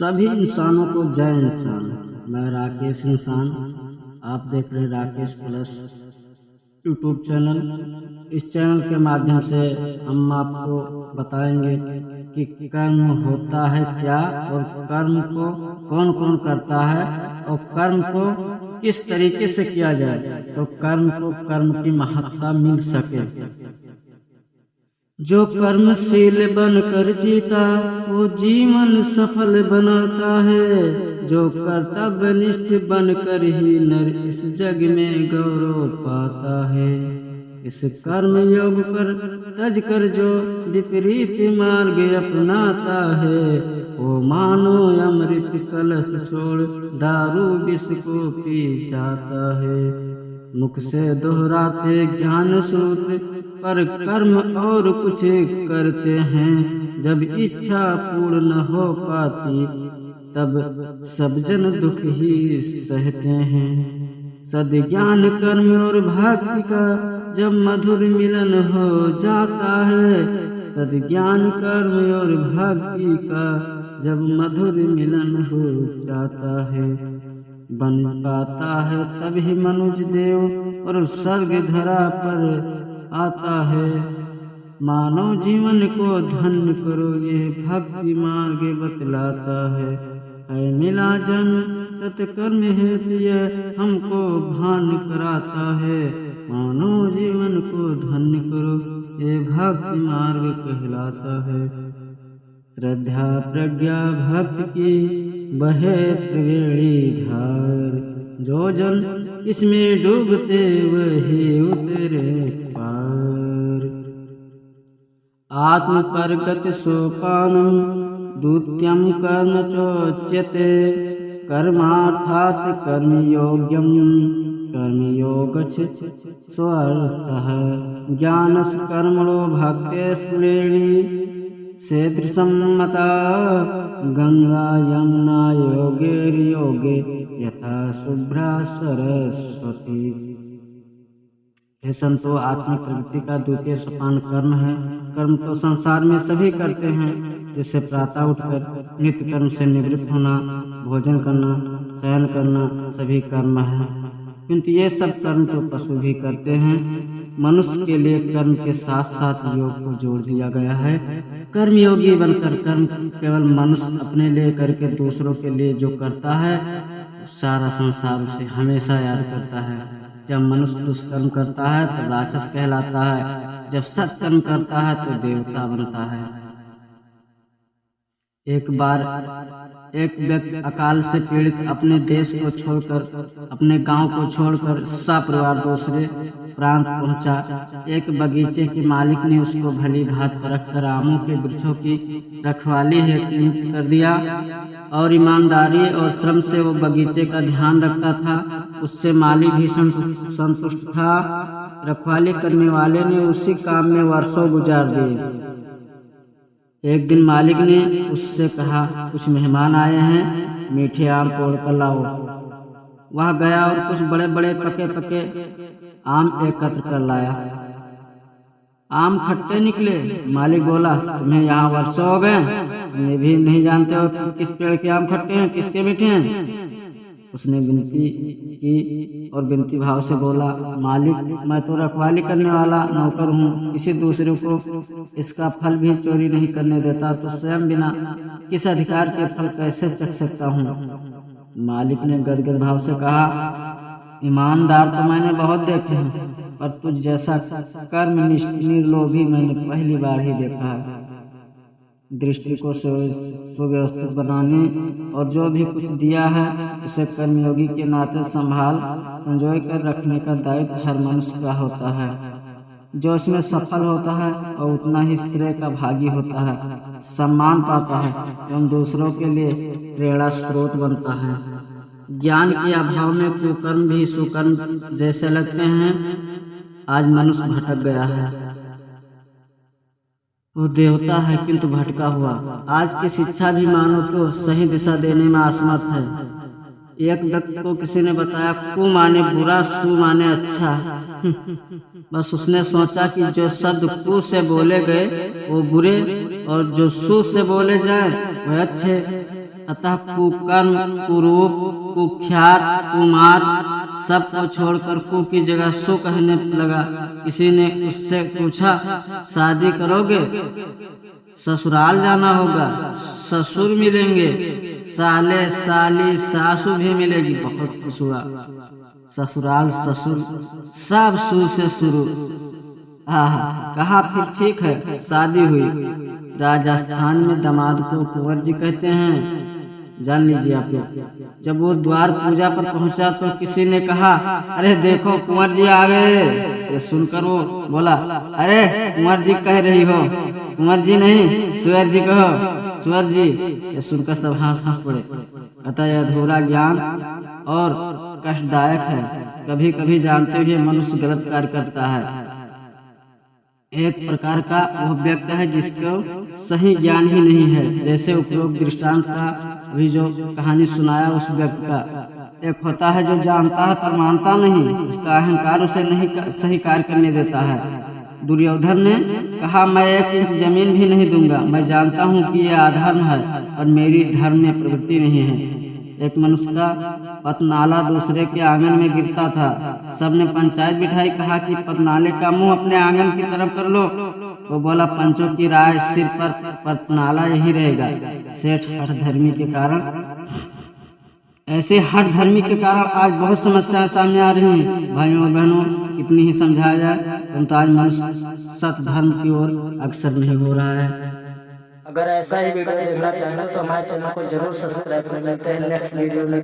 सभी इंसानों को जय इंसान। मैं राकेश इंसान, आप देख रहे राकेश प्लस यूट्यूब चैनल। इस चैनल के माध्यम से हम आपको बताएंगे कि कर्म होता है क्या और कर्म को कौन कौन करता है और कर्म को किस तरीके से किया जाए तो कर्म को कर्म की महत्ता मिल सके। जो कर्मशील बनकर जीता वो जीवन सफल बनाता है। जो कर्तव्यनिष्ठ बनकर ही नर इस जग में गौरव पाता है। इस कर्म योग पर तज कर जो विपरीत मार्ग अपनाता है वो मानो अमृत कलश छोड़ दारू विष को पी जाता है। मुख से दोहराते ज्ञान सूत्र पर कर्म और कुछ करते हैं। जब इच्छा पूर्ण न हो पाती तब सब जन दुख ही सहते हैं। सद्ज्ञान कर्म और भक्ति का जब मधुर मिलन हो जाता है। सद्ज्ञान कर्म और भक्ति का जब मधुर मिलन हो जाता है बन पाता है तभी मनुष्य देव और स्वर्ग धरा पर आता है। मानव जीवन को धन्य करो ये भक्ति मार्ग बतलाता है। मिला जन्म सत्कर्म हेतु यह हमको भान कराता है। मानव जीवन को धन्य करो ये भक्ति मार्ग कहलाता है। श्रद्धा प्रज्ञा भक्ति की बहे त्रिवेणी धार। जो जन इसमें डूबते वही उतरे पार। आत्म परगत सोपानम द्वितीयं कर्म चोच्यते। कर्मार्थात् कर्मयोग्यं कर्मयोगच्छ स्वार्थः। ज्ञानस् कर्मणो भक्तेस्त्रिवेणी सेदृशम्मता। गंगा यमुना योगेर्योगे यथा शुभ्रा सरस्वती। हे संतो, आत्मिक प्रगति का द्वितीय सोपान कर्म है। कर्म तो संसार में सभी करते हैं, जैसे प्रातः उठकर नित्य कर्म से निवृत्त होना, भोजन करना, शयन करना सभी कर्म है। किंतु ये सब कर्म तो पशु भी करते हैं। मनुष्य के लिए कर्म के साथ साथ योग को जोड़ दिया गया है। कर्मयोगी बनकर कर्म केवल मनुष्य अपने लिए करके दूसरों के लिए जो करता है सारा संसार उसे हमेशा याद करता है। जब मनुष्य दुष्कर्म करता है तो राक्षस कहलाता है। जब सत्कर्म करता है तो देवता बनता है। एक बार एक व्यक्ति अकाल से पीड़ित अपने देश को छोड़कर, अपने गांव को छोड़कर सपरिवार दूसरे प्रांत पहुंचा। एक बगीचे के मालिक ने उसको भली भांति परखकर आमों के वृक्षों की रखवाली हेतु नियुक्त कर दिया और ईमानदारी और श्रम से वो बगीचे का ध्यान रखता था। उससे मालिक भी संतुष्ट था। रखवाली करने वाले ने उसी काम में वर्षों गुजार दिए। एक दिन मालिक ने उससे कहा, कुछ मेहमान आए हैं, मीठे आम तोड़ कर लाओ। वह गया और कुछ बड़े बड़े पके पके आम एकत्र कर लाया। आम खट्टे निकले। मालिक बोला, तुम्हें यहाँ वर्षों हो गए, तुम्हें भी नहीं जानते हो कि किस पेड़ के आम खट्टे हैं किसके मीठे हैं। उसने विनती की और विनती भाव से बोला, मालिक, मैं तो रखवाली करने वाला नौकर हूँ, किसी दूसरे को इसका फल भी चोरी नहीं करने देता, तो स्वयं बिना किस अधिकार के फल कैसे चख सकता हूँ। मालिक ने गदगद भाव से कहा, ईमानदार तो मैंने बहुत देखे हैं, पर तुझ जैसा कर्मनिष्ठ निर्लोभी मैंने पहली बार ही देखा है। दृष्टि को सुव्यवस्थित बनाने और जो भी कुछ दिया है उसे कर्मयोगी के नाते संभाल संजोए कर रखने का दायित्व हर मनुष्य का होता है। जो इसमें सफल होता है और उतना ही श्रेय का भागी होता है, सम्मान पाता है एवं दूसरों के लिए प्रेरणा स्रोत बनता है। ज्ञान के अभाव में कुकर्म भी सुकर्म जैसे लगते हैं। आज मनुष्य भटक गया है। वो देवता है किंतु भटका हुआ। आज की शिक्षा भी मानव को सही दिशा देने में असमर्थ है। एक व्यक्ति को किसी ने बताया, कु माने बुरा, सु माने अच्छा। बस उसने सोचा कि जो शब्द कु से बोले गए वो बुरे और जो सु से बोले जाए वह अच्छे। अतः कुकर्म, कुरूप, कुख्यात, कुमार सबको छोड़कर कु की जगह सु कहने लगा। किसी ने उससे पूछा, शादी करोगे? ससुराल जाना होगा, ससुर मिलेंगे, साले साली सासू भी मिलेगी। बहुत खुश हुआ। ससुराल ससुर सब सु से शुरू। कहा फिर ठीक है, शादी हुई। राजस्थान में दामाद को कुंवर जी कहते हैं, जान लीजिए आप लोग। जब वो द्वार पूजा पर पहुंचा तो किसी ने कहा, अरे देखो कुंवर जी आ गए। ये सुनकर वो बोला, अरे कुंवर जी कह रही हो? कुंवर जी नहीं, सुअर जी कहो, सुअर जी। ये सुनकर सब हंस पड़े। अतः यह अधूरा ज्ञान और कष्टदायक है। कभी कभी जानते हुए मनुष्य गलत कार्य करता है। एक प्रकार का वह व्यक्ति है जिसको सही ज्ञान ही नहीं है। जैसे उपरोक्त दृष्टांत का अभी जो कहानी सुनाया उस व्यक्ति का। एक होता है जो जानता है पर मानता नहीं, उसका अहंकार उसे नहीं सही कार्य करने देता है। दुर्योधन ने कहा, मैं 1 इंच जमीन भी नहीं दूंगा। मैं जानता हूँ कि यह अधर्म है और मेरी धर्म में प्रवृत्ति नहीं है। एक मनुष्य का पतनाला दूसरे के आंगन में गिरता था। सबने पंचायत बिठाई। कहा कि पतनाले का मुंह अपने आंगन की तरफ कर लो। वो बोला, पंचों की राय, सिर पर पतनाला यही रहेगा। सेठ हठ धर्मी के कारण ऐसे हठ धर्मी के कारण आज बहुत समस्याएं सामने आ रही हैं। भाइयों और बहनों, कितनी ही समझाया जाए परंतु आज मनुष्य सत धर्म की ओर अक्सर नहीं हो रहा है। अगर ऐसा ही वीडियो देखना चाहें तो हमारे चैनल को जरूर सब्सक्राइब करें। मिलते हैं नेक्स्ट वीडियो में।